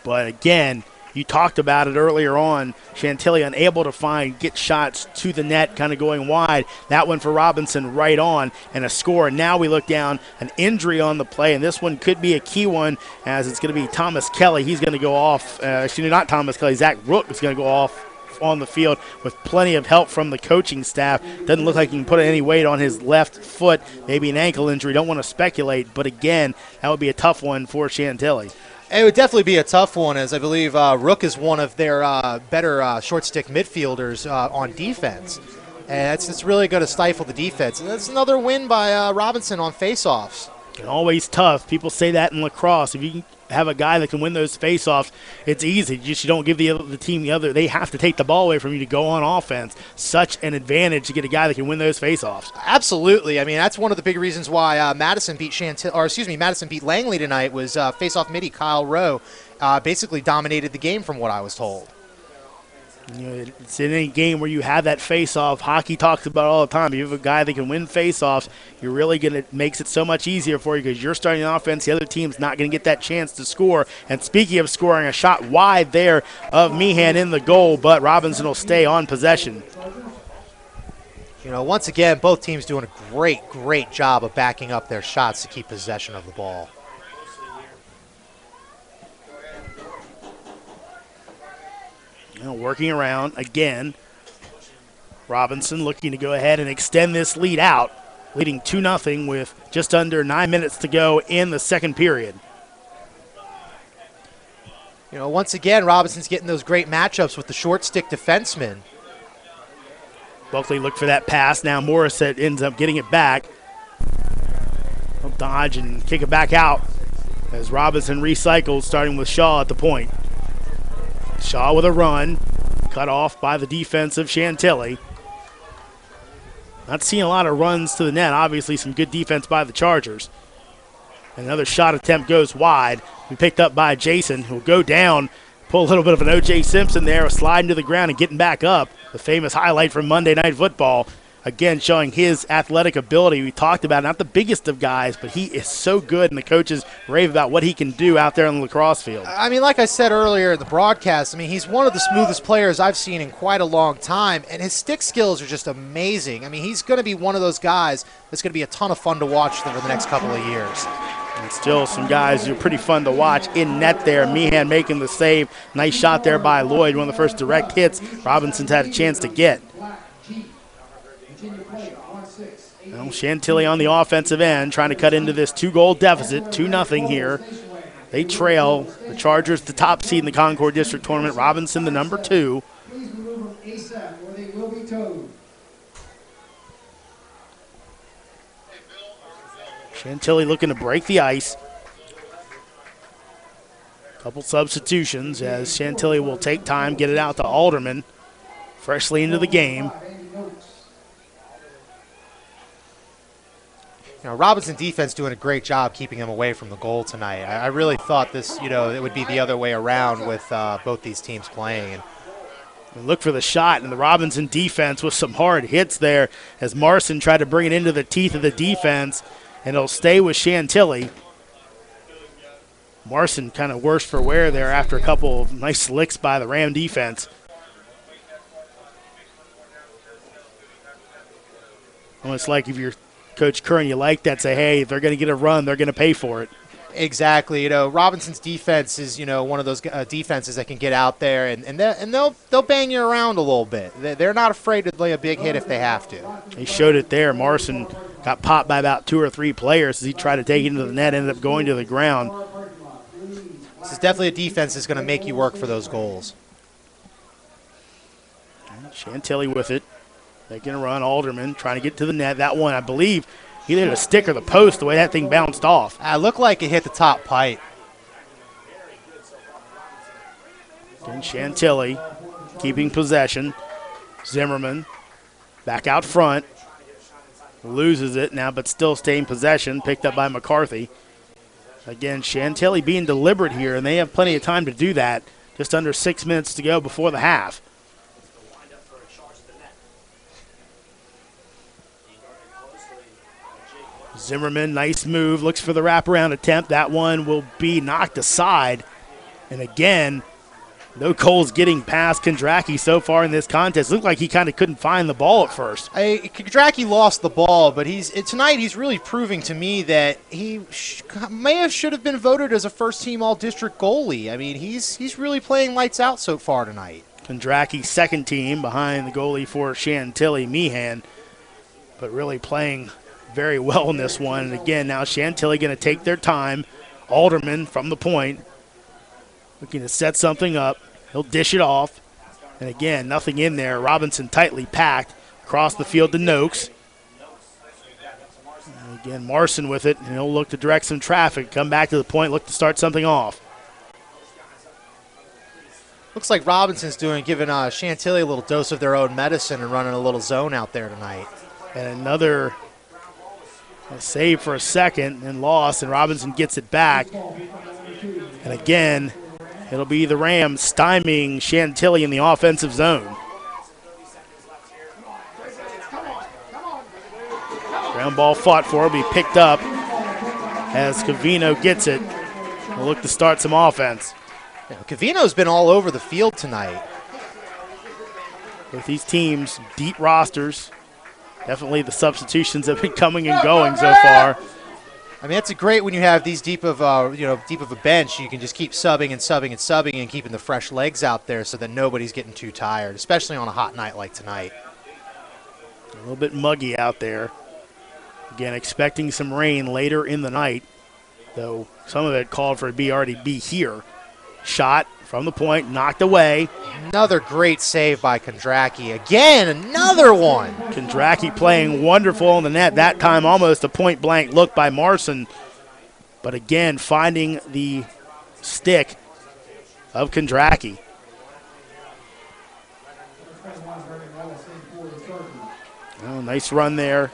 But again, you talked about it earlier on. Chantilly unable to get shots to the net, kind of going wide. That one for Robinson right on, and a score. And now we look down, an injury on the play, and this one could be a key one as it's going to be Thomas Kelly. He's going to go off. Not Thomas Kelly. Zach Rook is going to go off on the field with plenty of help from the coaching staff. Doesn't look like he can put any weight on his left foot. Maybe an ankle injury. Don't want to speculate, but again, that would be a tough one for Chantilly. It would definitely be a tough one, as I believe Rook is one of their better short-stick midfielders on defense. And it's really going to stifle the defense. And that's another win by Robinson on face-offs. And always tough. People say that in lacrosse. If you can have a guy that can win those face-offs, it's easy. You don't give the team the other. They have to take the ball away from you to go on offense. Such an advantage to get a guy that can win those face-offs. Absolutely. I mean, that's one of the big reasons why Madison beat Langley tonight was face-off midi Kyle Rowe basically dominated the game from what I was told. You know, it's in any game where you have that face-off. Hockey talks about it all the time. If you have a guy that can win face-offs, you're really going to makes it so much easier for you because you're starting an offense. The other team's not going to get that chance to score. And speaking of scoring, a shot wide there of Meehan in the goal, but Robinson will stay on possession. You know, once again, both teams doing a great job of backing up their shots to keep possession of the ball. You know, working around again. Robinson looking to go ahead and extend this lead out, leading 2-0 with just under 9 minutes to go in the second period. You know, once again, Robinson's getting those great matchups with the short stick defensemen. Buckley looked for that pass. Now Morris ends up getting it back. He'll dodge and kick it back out as Robinson recycles, starting with Shaw at the point. Shaw with a run, cut off by the defense of Chantilly. Not seeing a lot of runs to the net. Obviously some good defense by the Chargers. Another shot attempt goes wide. We picked up by Jason, who'll go down, pull a little bit of an O.J. Simpson there, sliding to the ground and getting back up. The famous highlight from Monday Night Football. Again, showing his athletic ability. We talked about not the biggest of guys, but he is so good, and the coaches rave about what he can do out there on the lacrosse field. I mean, like I said earlier in the broadcast, I mean, he's one of the smoothest players I've seen in quite a long time, and his stick skills are just amazing. I mean, he's going to be one of those guys that's going to be a ton of fun to watch over the next couple of years. And still some guys who are pretty fun to watch in net there. Meehan making the save. Nice shot there by Lloyd. One of the first direct hits Robinson's had a chance to get. Well, Chantilly on the offensive end trying to cut into this 2-goal deficit. 2-0 here. They trail the Chargers, the top seed in the Concord District Tournament. Robinson, the number 2. Chantilly looking to break the ice. Couple substitutions as Chantilly will take time, get it out to Alderman. Freshly into the game. You know, Robinson defense doing a great job keeping him away from the goal tonight. I really thought this, you know, it would be the other way around with both these teams playing. And look for the shot, and the Robinson defense with some hard hits there as Marson tried to bring it into the teeth of the defense, and it'll stay with Chantilly. Marson kind of worse for wear there after a couple of nice licks by the Ram defense. Almost like if you're Coach Curran, you like that, say, hey, if they're going to get a run, they're going to pay for it. Exactly. You know, Robinson's defense is, you know, one of those defenses that can get out there and they'll bang you around a little bit. They're not afraid to lay a big hit if they have to. He showed it there. Marson got popped by about 2 or 3 players as he tried to take it into the net, ended up going to the ground. This is definitely a defense that's going to make you work for those goals. Chantilly with it. Making a run. Alderman trying to get to the net. That one, I believe, either hit a stick or the post the way that thing bounced off. It looked like it hit the top pipe. Again, Chantilly keeping possession. Zimmerman back out front. Loses it now, but still staying possession. Picked up by McCarthy. Again, Chantilly being deliberate here, and they have plenty of time to do that. Just under 6 minutes to go before the half. Zimmerman, nice move, looks for the wraparound attempt. That one will be knocked aside. And again, no Coles getting past Kondracki so far in this contest. Looked like he kind of couldn't find the ball at first. Kondracki lost the ball, but tonight he's really proving to me that he should have been voted as a first-team All-District goalie. I mean, he's really playing lights out so far tonight. Kondracki, second team behind the goalie for Chantilly, Meehan, but really playing very well in this one. And again, now Chantilly going to take their time. Alderman from the point, looking to set something up. He'll dish it off. And again, nothing in there. Robinson tightly packed across the field to Noakes. And again, Marson with it, and he'll look to direct some traffic. Come back to the point, look to start something off. Looks like Robinson's giving Chantilly a little dose of their own medicine and running a little zone out there tonight. And another save for a second and loss, and Robinson gets it back. And again, It'll be the Rams stymieing Chantilly in the offensive zone. Ground ball fought for, will be picked up as Cavino gets it. We'll look to start some offense. Cavino's been all over the field tonight. With these teams, deep rosters, definitely the substitutions have been coming and going so far. I mean, it's great when you have these deep of a bench. You can just keep subbing and subbing and subbing and keeping the fresh legs out there so that nobody's getting too tired, especially on a hot night like tonight. A little bit muggy out there. Again, expecting some rain later in the night, though some of it called for it to already be here. Shot from the point, knocked away. Another great save by Kondracki. Again, another one. Kondracki playing wonderful on the net. That time almost a point-blank look by Marson. But again, finding the stick of Kondracki. Oh, nice run there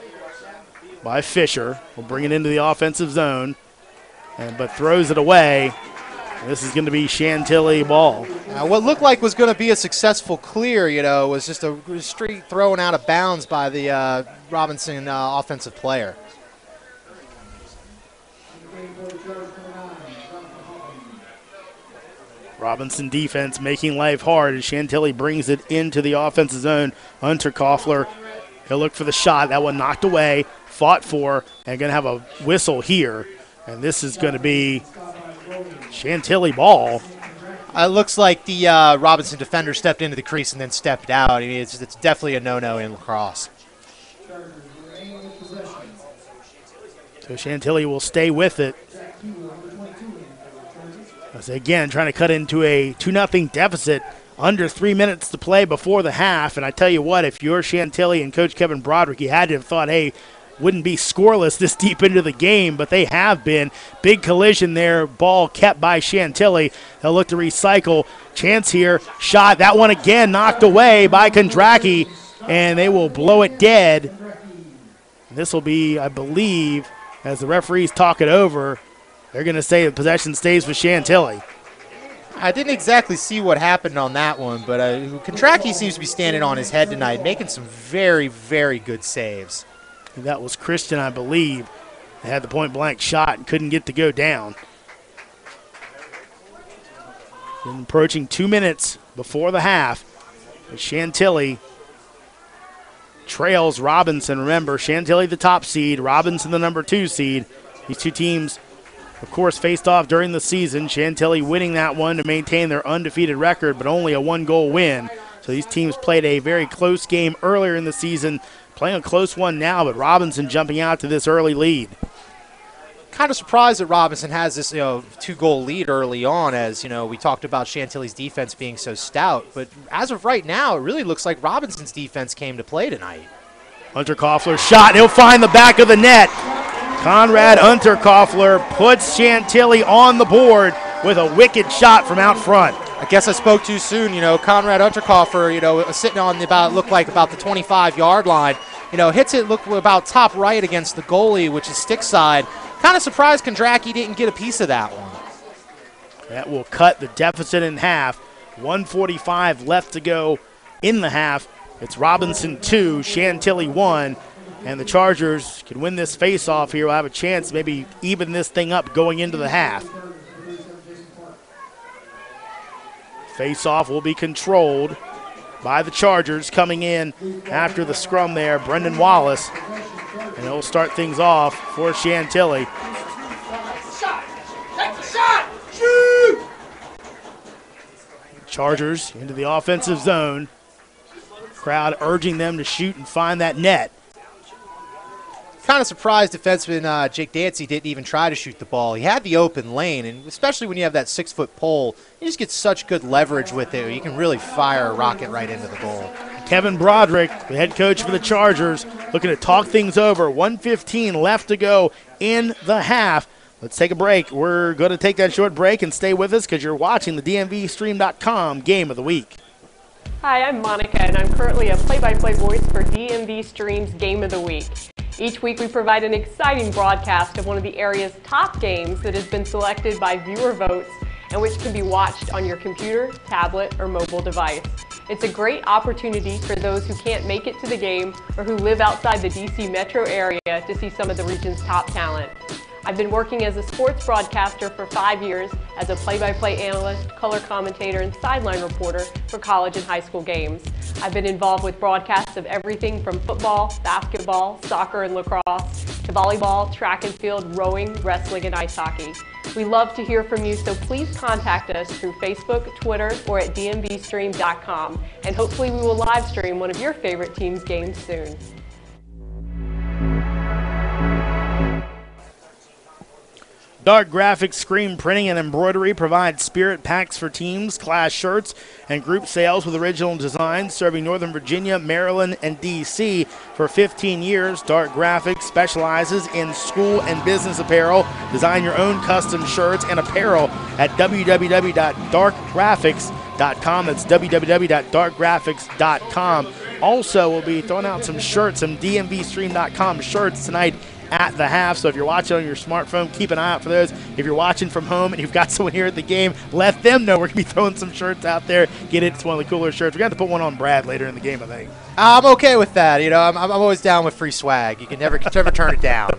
by Fisher. We'll bring it into the offensive zone, but throws it away. This is going to be Chantilly ball. What looked like was going to be a successful clear, was just a straight thrown out of bounds by the Robinson offensive player. Robinson defense making life hard as Chantilly brings it into the offensive zone. Unterkoffler, he'll look for the shot. That one knocked away, fought for, and going to have a whistle here. And this is going to be Chantilly ball. It looks like the Robinson defender stepped into the crease and then stepped out. I mean, it's definitely a no-no in lacrosse. So Chantilly will stay with it. As again, trying to cut into a 2-0 deficit. Under 3 minutes to play before the half. And I tell you what, if you're Chantilly and Coach Kevin Broderick, you had to have thought, hey, wouldn't be scoreless this deep into the game, but they have been. Big collision there, ball kept by Chantilly. They'll look to recycle. Chance here, shot. That one again knocked away by Kondracki, and they will blow it dead. This will be, I believe, as the referees talk it over, they're going to say the possession stays with Chantilly. I didn't exactly see what happened on that one, but Kondracki seems to be standing on his head tonight, making some very, very good saves. That was Christian, I believe. They had the point-blank shot and couldn't get to go down. Been approaching 2 minutes before the half. Chantilly trails Robinson. Remember, Chantilly the top seed, Robinson the number 2 seed. These two teams, of course, faced off during the season. Chantilly winning that one to maintain their undefeated record, but only a 1-goal win. So these teams played a very close game earlier in the season. Playing a close one now, but Robinson jumping out to this early lead. Kind of surprised that Robinson has this 2-goal lead early on, as we talked about Chantilly's defense being so stout. But as of right now, it really looks like Robinson's defense came to play tonight. Unterkoffler shot. He'll find the back of the net. Conrad Unterkoffler puts Chantilly on the board with a wicked shot from out front. I guess I spoke too soon. Conrad Unterkoffler, sitting on the looked like about the 25-yard line. Hits it, look about top right against the goalie, which is stick side. Kind of surprised Kondracki didn't get a piece of that one. That will cut the deficit in half. 1:45 left to go in the half. It's Robinson 2, Chantilly 1, and the Chargers can win this face-off here. We'll have a chance to maybe even this thing up going into the half. Face-off will be controlled by the Chargers coming in after the scrum there, Brendan Wallace. And he'll start things off for Chantilly. Chargers into the offensive zone. Crowd urging them to shoot and find that net. Kind of surprised defenseman Jake Dancy didn't even try to shoot the ball. He had the open lane, and especially when you have that 6-foot pole, you just get such good leverage with it. You can really fire a rocket right into the goal. Kevin Broderick, the head coach for the Chargers, looking to talk things over. 1:15 left to go in the half. Let's take a break. We're going to take that short break and stay with us because you're watching the DMVstream.com Game of the Week. Hi, I'm Monica, and I'm currently a play-by-play voice for DMV Stream's Game of the Week. Each week we provide an exciting broadcast of one of the area's top games that has been selected by viewer votes and which can be watched on your computer, tablet, or mobile device. It's a great opportunity for those who can't make it to the game or who live outside the DC metro area to see some of the region's top talent. I've been working as a sports broadcaster for 5 years as a play-by-play analyst, color commentator, and sideline reporter for college and high school games. I've been involved with broadcasts of everything from football, basketball, soccer, and lacrosse, to volleyball, track and field, rowing, wrestling, and ice hockey. We love to hear from you, so please contact us through Facebook, Twitter, or at dmvstream.com, and hopefully we will live stream one of your favorite team's games soon. Dark Graphics Screen Printing and Embroidery provides spirit packs for teams, class shirts, and group sales with original designs, serving Northern Virginia, Maryland, and D.C. For 15 years. Dark Graphics specializes in school and business apparel. Design your own custom shirts and apparel at www.darkgraphics.com. That's www.darkgraphics.com. Also, we'll be throwing out some shirts, some DMVstream.com shirts tonight at the half. So if you're watching on your smartphone, keep an eye out for those. If you're watching from home and you've got someone here at the game, let them know we're going to be throwing some shirts out there. Get it. It's one of the cooler shirts. We're going to have to put one on Brad later in the game, I think. I'm okay with that. You know, I'm always down with free swag. You can never turn it down.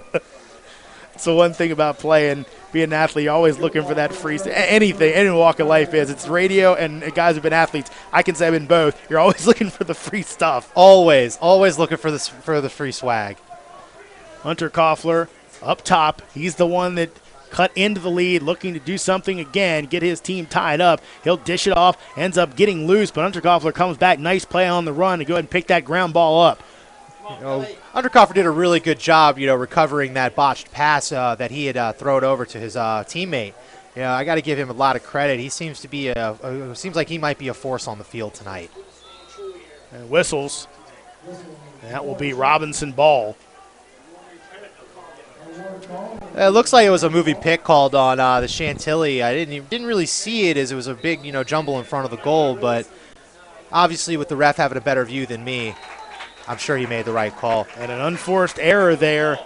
It's the one thing about being an athlete, you're always looking for that free anything, any walk of life is. It's radio and guys who've been athletes. I can say I've been both. You're always looking for the free stuff. Always looking for the free swag. Hunter Koffler up top. He's the one that cut into the lead, looking to do something again, get his team tied up. He'll dish it off, ends up getting loose, but Hunter Koffler comes back. Nice play on the run to go ahead and pick that ground ball up. You know, Hunter Koffler did a really good job, recovering that botched pass that he had thrown over to his teammate. You know, I got to give him a lot of credit. He seems to be seems like he might be a force on the field tonight. And whistles. That will be Robinson ball. It looks like it was a moving pick called on the Chantilly. I didn't really see it as it was a big jumble in front of the goal, but obviously with the ref having a better view than me, I'm sure he made the right call. And an unforced error there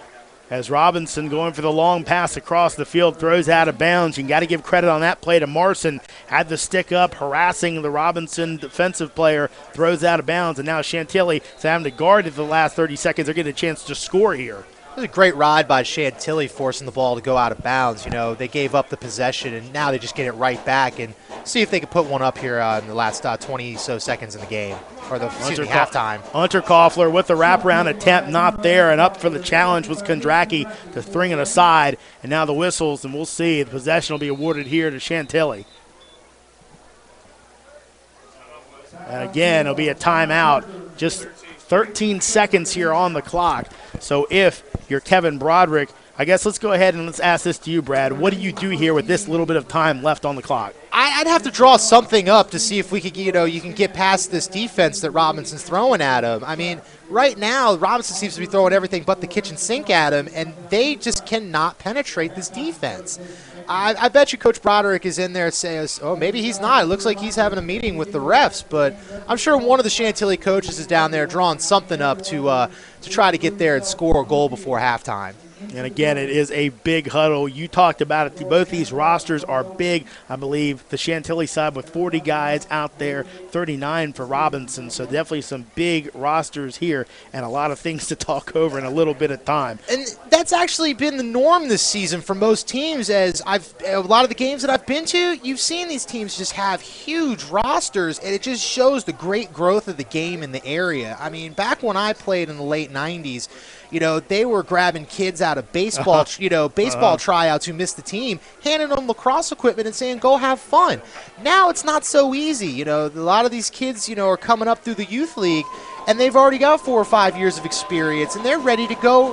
as Robinson going for the long pass across the field throws out of bounds. You got to give credit on that play to Marson. Had the stick up, harassing the Robinson defensive player, throws out of bounds, and now Chantilly is having to guard it for the last 30 seconds. They're getting a chance to score here. It was a great ride by Chantilly, forcing the ball to go out of bounds. You know, they gave up the possession, and now they just get it right back and see if they can put one up here in the last 20 seconds in the game, or halftime. Hunter Koffler with the wraparound attempt, not there, and up for the challenge was Kondracki to string it aside, and now the whistles, and we'll see. The possession will be awarded here to Chantilly. And again, it'll be a timeout. Just 13 seconds here on the clock. So if you're Kevin Broderick, I guess let's go ahead and let's ask this to you, Brad. What do you do here with this little bit of time left on the clock? I'd have to draw something up to see if we could, you can get past this defense that Robinson's throwing at him. I mean, right now, Robinson seems to be throwing everything but the kitchen sink at him, and they just cannot penetrate this defense. I bet you Coach Broderick is in there saying, oh, maybe he's not. It looks like he's having a meeting with the refs, but I'm sure one of the Chantilly coaches is down there drawing something up to try to get there and score a goal before halftime. And again, it is a big huddle. You talked about it. Both these rosters are big. I believe the Chantilly side with 40 guys out there, 39 for Robinson. So definitely some big rosters here and a lot of things to talk over in a little bit of time. And that's actually been the norm this season for most teams. As a lot of the games that I've been to, you've seen these teams just have huge rosters, and it just shows the great growth of the game in the area. I mean, back when I played in the late 90s, they were grabbing kids out of baseball, tryouts who missed the team, handing them lacrosse equipment and saying, go have fun. Now it's not so easy. A lot of these kids, are coming up through the youth league, and they've already got 4 or 5 years of experience, and they're ready to go,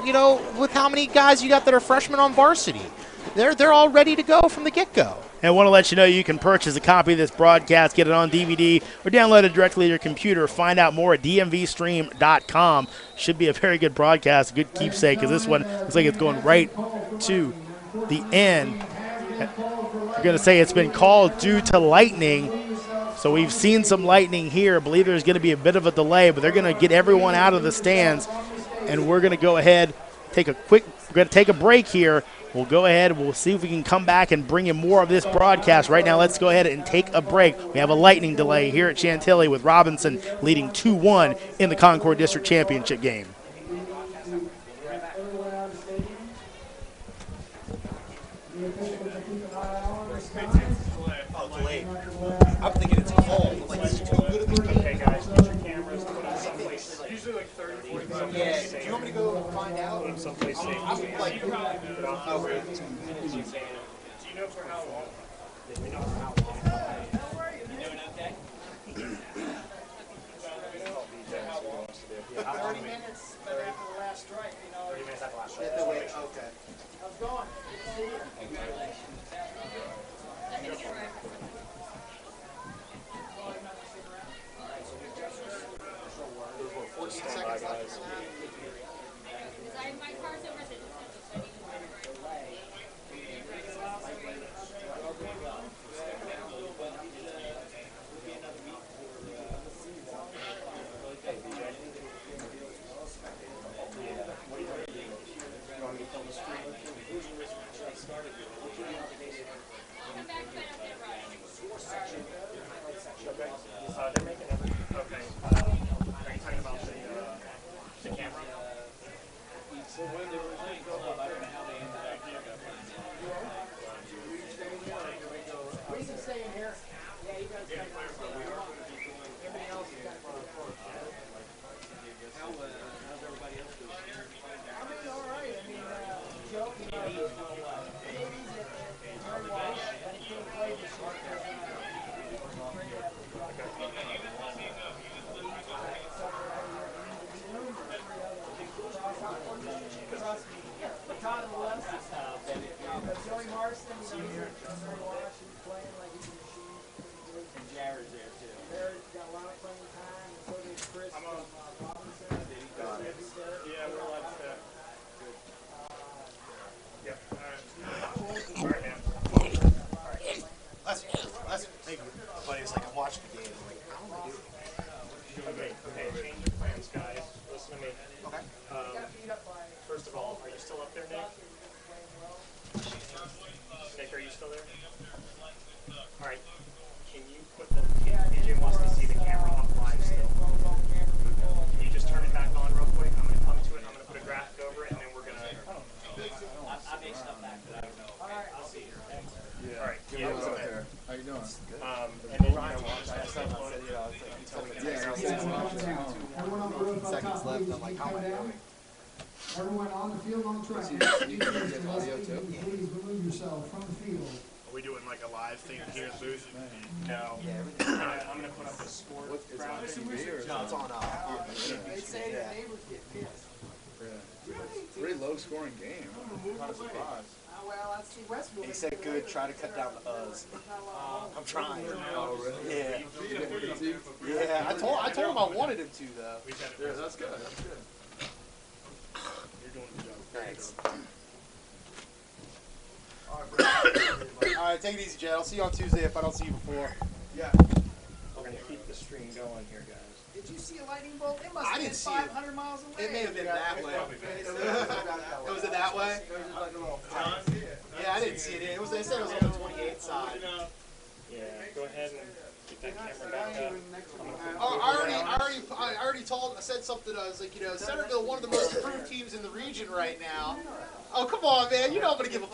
with how many guys you got that are freshmen on varsity. They're all ready to go from the get-go. And I want to let you know you can purchase a copy of this broadcast, get it on DVD, or download it directly to your computer. Find out more at dmvstream.com. Should be a very good broadcast, a good keepsake, because this one looks like it's going right to the end. You're going to say it's been called due to lightning. So we've seen some lightning here. I believe there's going to be a bit of a delay, but they're going to get everyone out of the stands, and we're going to go ahead We're going to take a break here. We'll go ahead. We'll see if we can come back and bring you more of this broadcast. Right now, let's go ahead and take a break. We have a lightning delay here at Chantilly with Robinson leading 2-1 in the Concord District Championship game. I'm thinking it's cold. Like, it's too good to be game. Okay, guys, get your cameras, put them someplace. Usually like 30, 45 minutes. Yeah, do you want me to go find out? Put them someplace safe. I'm like, But I'll do it 2 minutes you can. Do you know for how long? We know for how long. You doing okay? 30 minutes after the last strike, you know. 30 minutes after the last strike. Okay. How's it going? They're making everything. Okay. Are you talking about the camera? What is he saying here? Yeah, you guys got everybody else is got how's everybody else doing? I'm doing all right. I mean, Joe, you know, babies and very well. And he couldn't play this year. Todd on the left. Joey Marston, senior. Washington playing like he's a machine. And Jared's there too. Jared's got a lot of playing time, and so did Chris from Robinson. Yeah, we're live set. Good. Yep. All right, man. Let's thank you. But it's like I watched the game. I'm like, how am I doing? Okay, change your plans, guys. Listen to me. Okay. First of all, are you still up there, Nick? Nick, are you still there? All right. Can you put the DJ wants to see the camera up live still? Can you just turn it back on real quick? I'm going to come to it. I'm going to put a graphic over it, and then we're going to. I make stuff back that I don't know. I'll see you. Yeah. All right. Yeah. What's up there? How you doing? And then Ryan wants to upload it. Seconds left. I'm like, how am I doing? Everyone on the field on the track. Please remove yourself from the field. Are we doing like a live thing here at the booth? No. I'm going to put up a sport graphic. No, it's on. They say the neighbors get pissed. Pretty low scoring game. Kind of surprised. Well, that's the Westfield. He said, good, try to cut down the U's. I'm trying. Oh, really? Yeah. Yeah, I told him I wanted him to, though. Yeah, that's good. That's good. You're doing a good job. Thanks. All right, take it easy, Jed. I'll see you on Tuesday if I don't see you before. Yeah. We're going to keep the stream going here, guys. Did you see a lightning bolt? It must I have been didn't see it. 500 miles away. It may have been that way. Was it that way? Yeah, I didn't see it. They said it was on the 28th side. Yeah, go ahead and get that camera back up. I already said something. I was like, Centerville, one of the most improved teams in the region right now. Oh, come on, man. You know I'm going to give a